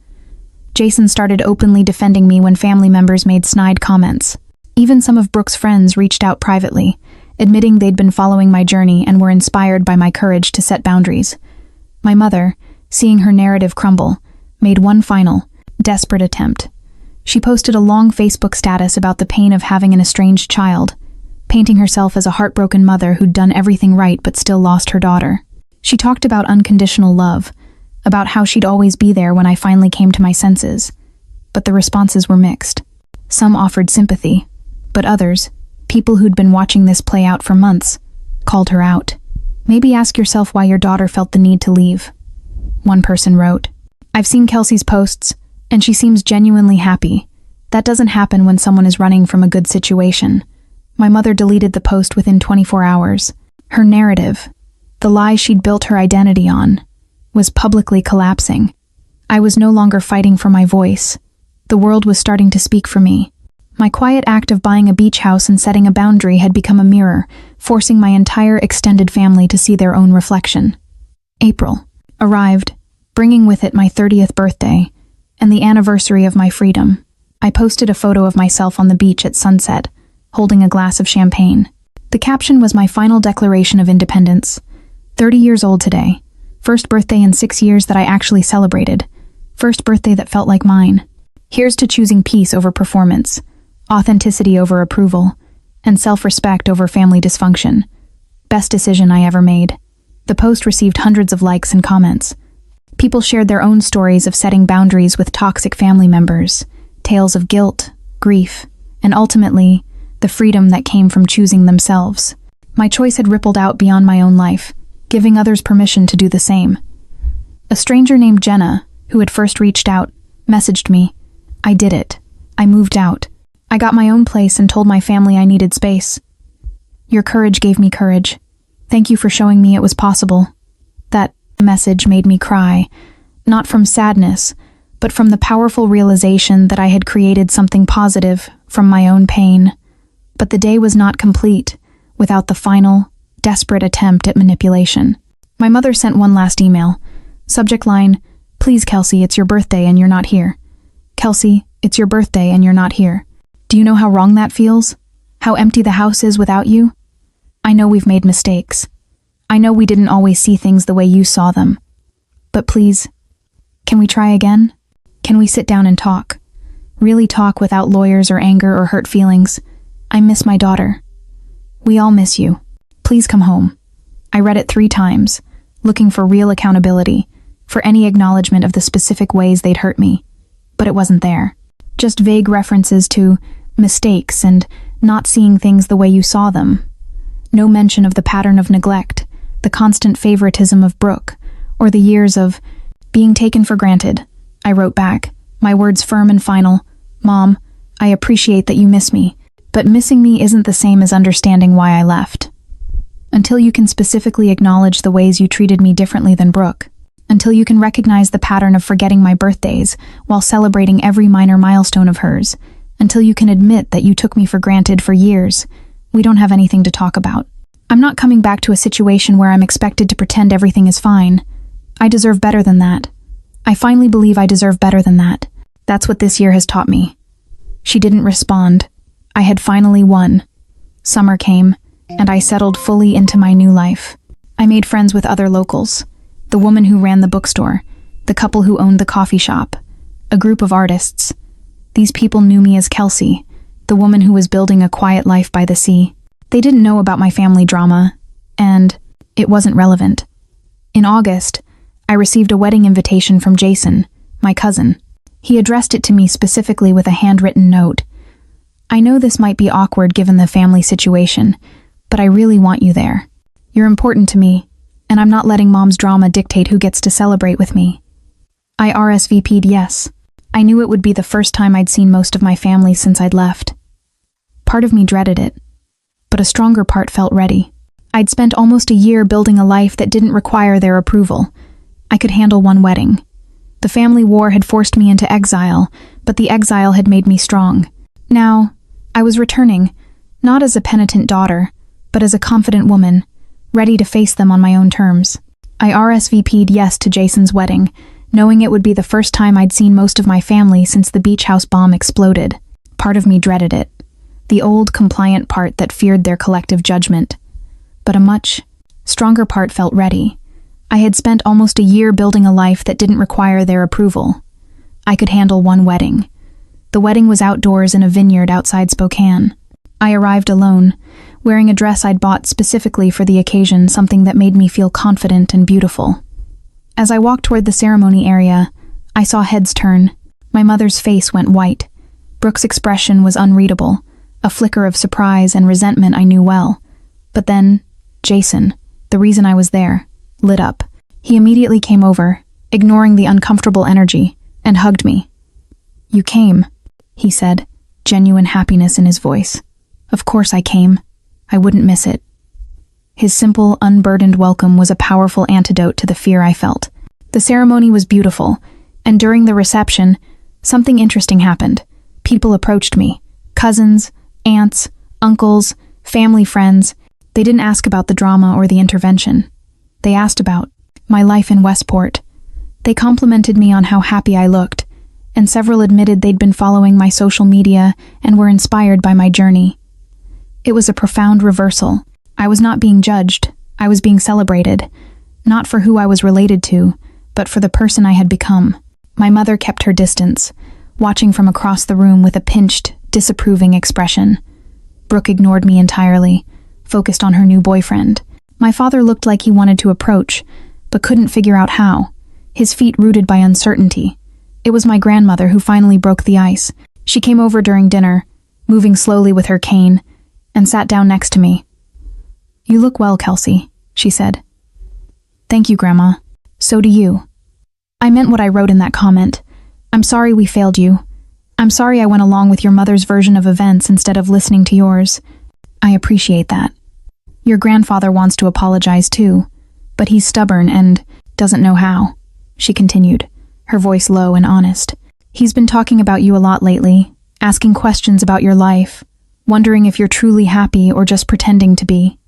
Jason started openly defending me when family members made snide comments. Even some of Brooke's friends reached out privately, admitting they'd been following my journey and were inspired by my courage to set boundaries. My mother, seeing her narrative crumble, made one final, desperate attempt. She posted a long Facebook status about the pain of having an estranged child, painting herself as a heartbroken mother who'd done everything right but still lost her daughter. She talked about unconditional love, about how she'd always be there when I finally came to my senses. But the responses were mixed. Some offered sympathy, but others, people who'd been watching this play out for months, called her out. "Maybe ask yourself why your daughter felt the need to leave." One person wrote, "I've seen Kelsey's posts, and she seems genuinely happy. That doesn't happen when someone is running from a good situation." My mother deleted the post within 24 hours. Her narrative, the lie she'd built her identity on, was publicly collapsing. I was no longer fighting for my voice. The world was starting to speak for me. My quiet act of buying a beach house and setting a boundary had become a mirror, forcing my entire extended family to see their own reflection. April arrived, bringing with it my 30th birthday and the anniversary of my freedom. I posted a photo of myself on the beach at sunset, holding a glass of champagne. The caption was my final declaration of independence. 30 years old today. First birthday in 6 years that I actually celebrated. First birthday that felt like mine. Here's to choosing peace over performance, authenticity over approval, and self-respect over family dysfunction. Best decision I ever made. The post received hundreds of likes and comments. People shared their own stories of setting boundaries with toxic family members, tales of guilt, grief, and ultimately, the freedom that came from choosing themselves. My choice had rippled out beyond my own life, giving others permission to do the same. A stranger named Jenna, who had first reached out, messaged me. "I did it. I moved out. I got my own place and told my family I needed space. Your courage gave me courage. Thank you for showing me it was possible." That message made me cry, not from sadness, but from the powerful realization that I had created something positive from my own pain. But the day was not complete without the final, desperate attempt at manipulation. My mother sent one last email. Subject line, "Please, Kelsey, it's your birthday and you're not here. Kelsey, it's your birthday and you're not here. Do you know how wrong that feels? How empty the house is without you? I know we've made mistakes. I know we didn't always see things the way you saw them. But please, can we try again? Can we sit down and talk? Really talk without lawyers or anger or hurt feelings. I miss my daughter. We all miss you. Please come home." I read it 3 times, looking for real accountability, for any acknowledgement of the specific ways they'd hurt me. But it wasn't there. Just vague references to mistakes and not seeing things the way you saw them. No mention of the pattern of neglect, the constant favoritism of Brooke, or the years of being taken for granted. I wrote back, my words firm and final. "Mom, I appreciate that you miss me, but missing me isn't the same as understanding why I left. Until you can specifically acknowledge the ways you treated me differently than Brooke, until you can recognize the pattern of forgetting my birthdays while celebrating every minor milestone of hers, until you can admit that you took me for granted for years, we don't have anything to talk about. I'm not coming back to a situation where I'm expected to pretend everything is fine. I deserve better than that. I finally believe I deserve better than that. That's what this year has taught me." She didn't respond. I had finally won. Summer came, and I settled fully into my new life. I made friends with other locals, the woman who ran the bookstore, the couple who owned the coffee shop, a group of artists. These people knew me as Kelsey, the woman who was building a quiet life by the sea. They didn't know about my family drama, and it wasn't relevant. In August, I received a wedding invitation from Jason, my cousin. He addressed it to me specifically with a handwritten note. I know this might be awkward given the family situation, but I really want you there. You're important to me, and I'm not letting Mom's drama dictate who gets to celebrate with me. I RSVP'd yes. I knew it would be the first time I'd seen most of my family since I'd left. Part of me dreaded it, but a stronger part felt ready. I'd spent almost a year building a life that didn't require their approval. I could handle one wedding. The family war had forced me into exile, but the exile had made me strong. Now, I was returning, not as a penitent daughter, but as a confident woman, ready to face them on my own terms. I RSVP'd yes to Jason's wedding, knowing it would be the first time I'd seen most of my family since the beach house bomb exploded. Part of me dreaded it, the old, compliant part that feared their collective judgment. But a much stronger part felt ready. I had spent almost a year building a life that didn't require their approval. I could handle one wedding. The wedding was outdoors in a vineyard outside Spokane. I arrived alone, wearing a dress I'd bought specifically for the occasion, something that made me feel confident and beautiful. As I walked toward the ceremony area, I saw heads turn. My mother's face went white. Brooke's expression was unreadable, a flicker of surprise and resentment I knew well. But then, Jason, the reason I was there, lit up. He immediately came over, ignoring the uncomfortable energy, and hugged me. "You came," he said, genuine happiness in his voice. Of course I came. I wouldn't miss it. His simple, unburdened welcome was a powerful antidote to the fear I felt. The ceremony was beautiful, and during the reception, something interesting happened. People approached me. Cousins, aunts, uncles, family friends. They didn't ask about the drama or the intervention. They asked about my life in Westport. They complimented me on how happy I looked, and several admitted they'd been following my social media and were inspired by my journey. It was a profound reversal. I was not being judged. I was being celebrated, not for who I was related to, but for the person I had become. My mother kept her distance, watching from across the room with a pinched, disapproving expression. Brooke ignored me entirely, focused on her new boyfriend. My father looked like he wanted to approach, but couldn't figure out how, his feet rooted by uncertainty. It was my grandmother who finally broke the ice. She came over during dinner, moving slowly with her cane, and sat down next to me. "You look well, Kelsey," she said. "Thank you, Grandma. So do you." I meant what I wrote in that comment. I'm sorry we failed you. I'm sorry I went along with your mother's version of events instead of listening to yours. I appreciate that. Your grandfather wants to apologize too, but he's stubborn and doesn't know how, she continued, her voice low and honest. He's been talking about you a lot lately, asking questions about your life, wondering if you're truly happy or just pretending to be.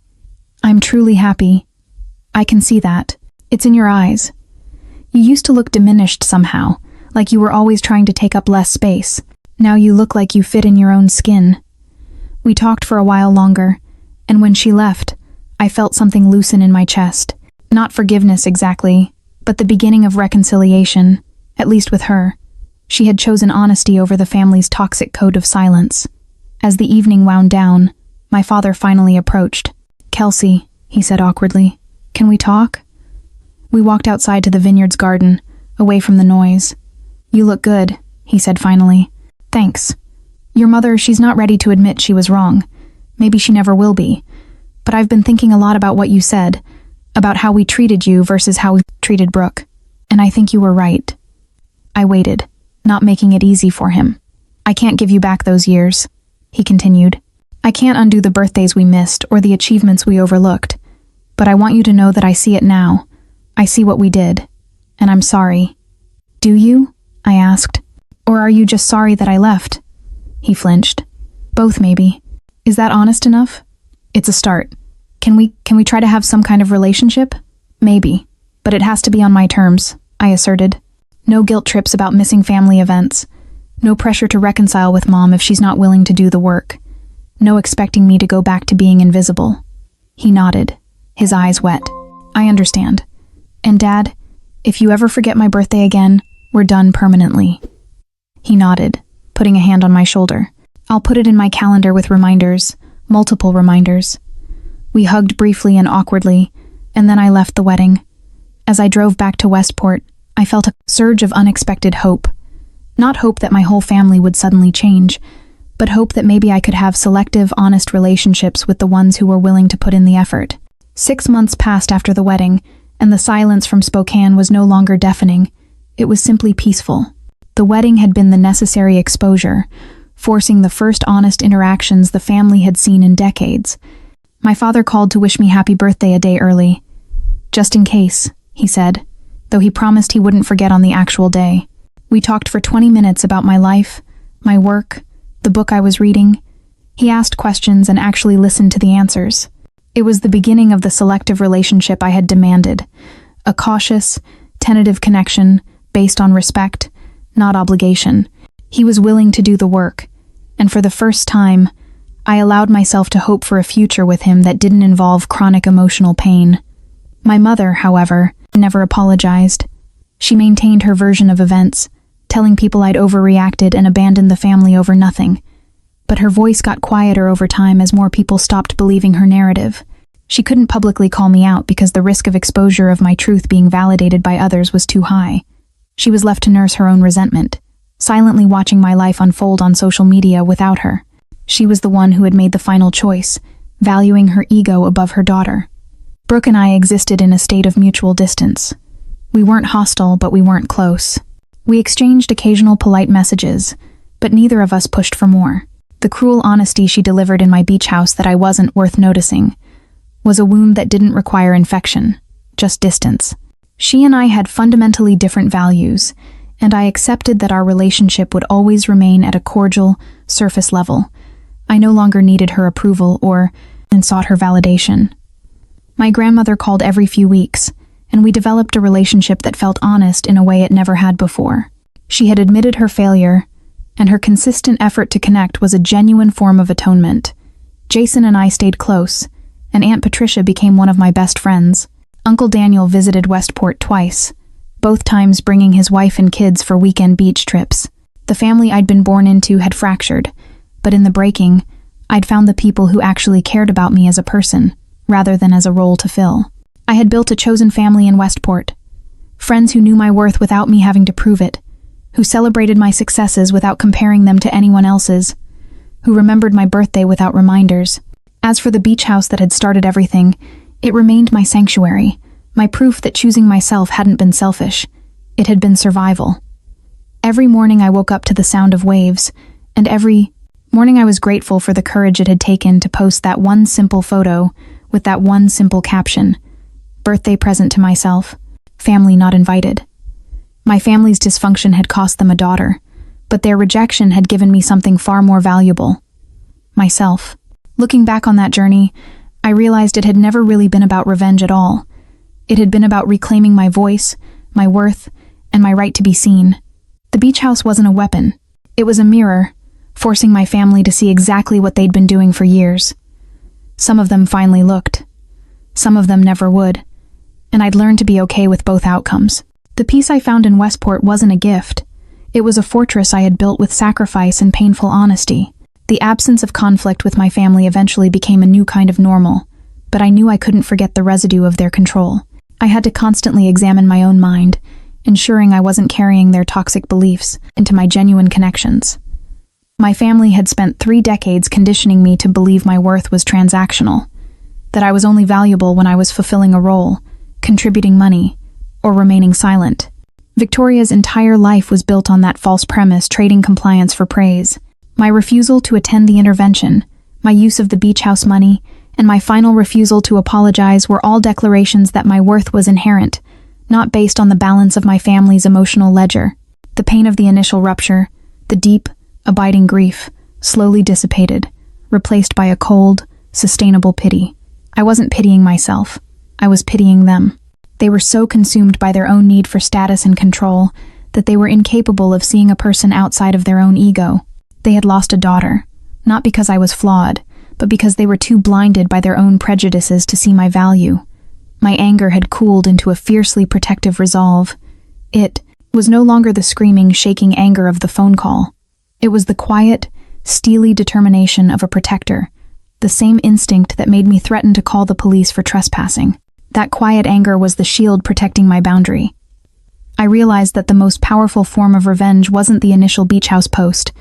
I'm truly happy. I can see that. It's in your eyes. You used to look diminished somehow, like you were always trying to take up less space. Now you look like you fit in your own skin. We talked for a while longer, and when she left, I felt something loosen in my chest. Not forgiveness exactly, but the beginning of reconciliation, at least with her. She had chosen honesty over the family's toxic code of silence. As the evening wound down, my father finally approached. "Kelsey," he said awkwardly, "can we talk?" We walked outside to the vineyard's garden, away from the noise. "You look good," he said finally. "Thanks. Your mother, she's not ready to admit she was wrong. Maybe she never will be. But I've been thinking a lot about what you said, about how we treated you versus how we treated Brooke. And I think you were right." I waited, not making it easy for him. "I can't give you back those years," he continued. "I can't undo the birthdays we missed or the achievements we overlooked. But I want you to know that I see it now. I see what we did. And I'm sorry." "Do you?" I asked. "Or are you just sorry that I left?" He flinched. "Both, maybe. Is that honest enough?" "It's a start. Can we try to have some kind of relationship?" "Maybe. But it has to be on my terms," I asserted. "No guilt trips about missing family events. No pressure to reconcile with Mom if she's not willing to do the work. No expecting me to go back to being invisible." He nodded, his eyes wet. I understand. And Dad, if you ever forget my birthday again, we're done permanently. He nodded, putting a hand on my shoulder. I'll put it in my calendar with reminders, multiple reminders. We hugged briefly and awkwardly, and then I left the wedding. As I drove back to Westport, I felt a surge of unexpected hope. Not hope that my whole family would suddenly change, but hope that maybe I could have selective, honest relationships with the ones who were willing to put in the effort. 6 months passed after the wedding, and the silence from Spokane was no longer deafening. It was simply peaceful. The wedding had been the necessary exposure, forcing the first honest interactions the family had seen in decades. My father called to wish me happy birthday a day early. Just in case, he said, though he promised he wouldn't forget on the actual day. We talked for 20 minutes about my life, my work, the book I was reading. He asked questions and actually listened to the answers. It was the beginning of the selective relationship I had demanded, a cautious, tentative connection based on respect, not obligation. He was willing to do the work, and for the first time, I allowed myself to hope for a future with him that didn't involve chronic emotional pain. My mother, however, never apologized. She maintained her version of events, telling people I'd overreacted and abandoned the family over nothing. But her voice got quieter over time as more people stopped believing her narrative. She couldn't publicly call me out because the risk of exposure of my truth being validated by others was too high. She was left to nurse her own resentment, silently watching my life unfold on social media without her. She was the one who had made the final choice, valuing her ego above her daughter. Brooke and I existed in a state of mutual distance. We weren't hostile, but we weren't close. We exchanged occasional polite messages, but neither of us pushed for more. The cruel honesty she delivered in my beach house that I wasn't worth noticing was a wound that didn't require infection, just distance. She and I had fundamentally different values, and I accepted that our relationship would always remain at a cordial, surface level. I no longer needed her approval and sought her validation. My grandmother called every few weeks, and we developed a relationship that felt honest in a way it never had before. She had admitted her failure, and her consistent effort to connect was a genuine form of atonement. Jason and I stayed close, and Aunt Patricia became one of my best friends. Uncle Daniel visited Westport twice, both times bringing his wife and kids for weekend beach trips. The family I'd been born into had fractured, but in the breaking, I'd found the people who actually cared about me as a person, rather than as a role to fill. I had built a chosen family in Westport, friends who knew my worth without me having to prove it, who celebrated my successes without comparing them to anyone else's, who remembered my birthday without reminders. As for the beach house that had started everything, it remained my sanctuary, my proof that choosing myself hadn't been selfish. It had been survival. Every morning I woke up to the sound of waves, and every morning I was grateful for the courage it had taken to post that one simple photo with that one simple caption: birthday present to myself, family not invited. My family's dysfunction had cost them a daughter, but their rejection had given me something far more valuable: myself. Looking back on that journey, I realized it had never really been about revenge at all. It had been about reclaiming my voice, my worth, and my right to be seen. The beach house wasn't a weapon. It was a mirror, forcing my family to see exactly what they'd been doing for years. Some of them finally looked. Some of them never would. And I'd learned to be okay with both outcomes. The peace I found in Westport wasn't a gift. It was a fortress I had built with sacrifice and painful honesty. The absence of conflict with my family eventually became a new kind of normal, but I knew I couldn't forget the residue of their control. I had to constantly examine my own mind, ensuring I wasn't carrying their toxic beliefs into my genuine connections. My family had spent 3 decades conditioning me to believe my worth was transactional, that I was only valuable when I was fulfilling a role, contributing money, or remaining silent. Victoria's entire life was built on that false premise, trading compliance for praise. My refusal to attend the intervention, my use of the beach house money, and my final refusal to apologize were all declarations that my worth was inherent, not based on the balance of my family's emotional ledger. The pain of the initial rupture, the deep, abiding grief, slowly dissipated, replaced by a cold, sustainable pity. I wasn't pitying myself. I was pitying them. They were so consumed by their own need for status and control that they were incapable of seeing a person outside of their own ego. They had lost a daughter, not because I was flawed, but because they were too blinded by their own prejudices to see my value. My anger had cooled into a fiercely protective resolve. It was no longer the screaming, shaking anger of the phone call. It was the quiet, steely determination of a protector, the same instinct that made me threaten to call the police for trespassing. That quiet anger was the shield protecting my boundary. I realized that the most powerful form of revenge wasn't the initial beach house post.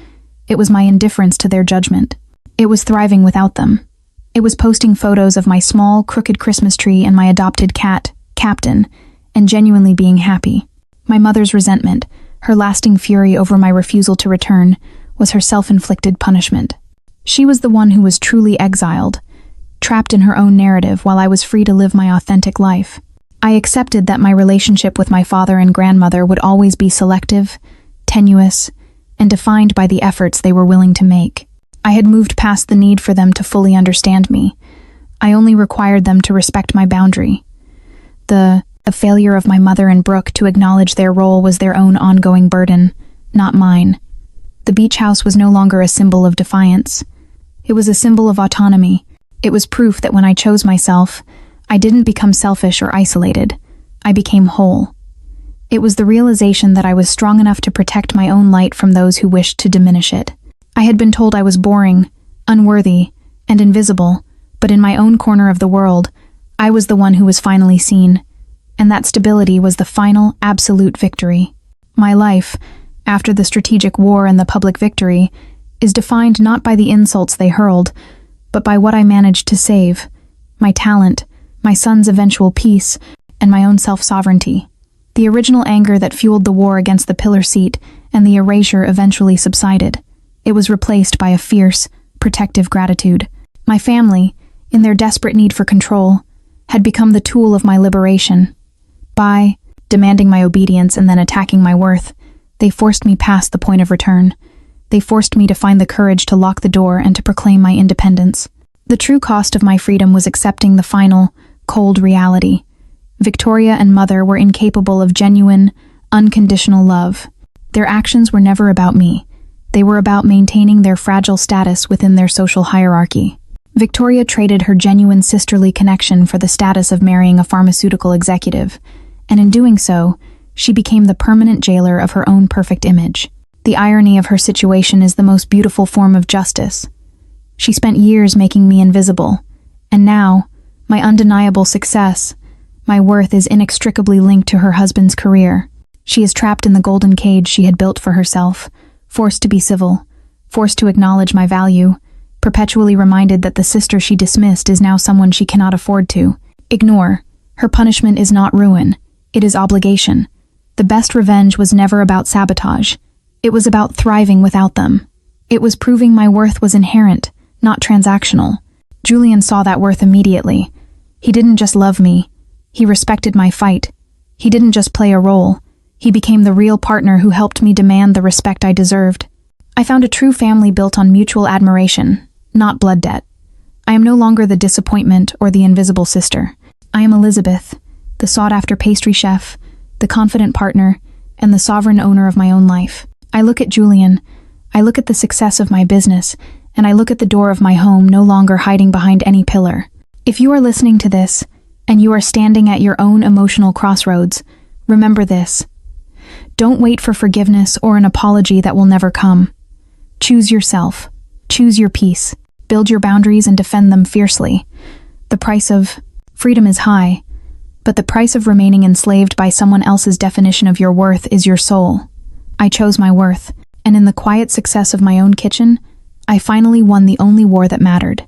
It was my indifference to their judgment. It was thriving without them. It was posting photos of my small, crooked Christmas tree and my adopted cat, Captain, and genuinely being happy. My mother's resentment, her lasting fury over my refusal to return, was her self-inflicted punishment. She was the one who was truly exiled, trapped in her own narrative while I was free to live my authentic life. I accepted that my relationship with my father and grandmother would always be selective, tenuous, and defined by the efforts they were willing to make. I had moved past the need for them to fully understand me. I only required them to respect my boundary. The failure of my mother and Brooke to acknowledge their role was their own ongoing burden, not mine. The beach house was no longer a symbol of defiance. It was a symbol of autonomy. It was proof that when I chose myself, I didn't become selfish or isolated. I became whole. It was the realization that I was strong enough to protect my own light from those who wished to diminish it. I had been told I was boring, unworthy, and invisible, but in my own corner of the world, I was the one who was finally seen. And that stability was the final, absolute victory. My life, after the strategic war and the public victory, is defined not by the insults they hurled, but by what I managed to save: my talent, my son's eventual peace, and my own self-sovereignty. The original anger that fueled the war against the pillar seat and the erasure eventually subsided. It was replaced by a fierce, protective gratitude. My family, in their desperate need for control, had become the tool of my liberation. By demanding my obedience and then attacking my worth, they forced me past the point of return. They forced me to find the courage to lock the door and to proclaim my independence. The true cost of my freedom was accepting the final, cold reality. Victoria and Mother were incapable of genuine, unconditional love. Their actions were never about me. They were about maintaining their fragile status within their social hierarchy. Victoria traded her genuine sisterly connection for the status of marrying a pharmaceutical executive, and in doing so, she became the permanent jailer of her own perfect image. The irony of her situation is the most beautiful form of justice. She spent years making me invisible, and now, my undeniable success, my worth is inextricably linked to her husband's career. She is trapped in the golden cage she had built for herself, forced to be civil, forced to acknowledge my value, perpetually reminded that the sister she dismissed is now someone she cannot afford to ignore. Her punishment is not ruin, it is obligation. The best revenge was never about sabotage. It was about thriving without them. It was proving my worth was inherent, not transactional. Julian saw that worth immediately. He didn't just love me. He respected my fight. He didn't just play a role. He became the real partner who helped me demand the respect I deserved. I found a true family built on mutual admiration, not blood debt. I am no longer the disappointment or the invisible sister. I am Elizabeth, the sought-after pastry chef, the confident partner, and the sovereign owner of my own life. I look at Julian, I look at the success of my business, and I look at the door of my home no longer hiding behind any pillar. If you are listening to this, and you are standing at your own emotional crossroads, remember this. Don't wait for forgiveness or an apology that will never come. Choose yourself. Choose your peace. Build your boundaries and defend them fiercely. The price of freedom is high, but the price of remaining enslaved by someone else's definition of your worth is your soul. I chose my worth, and in the quiet success of my own kitchen, I finally won the only war that mattered.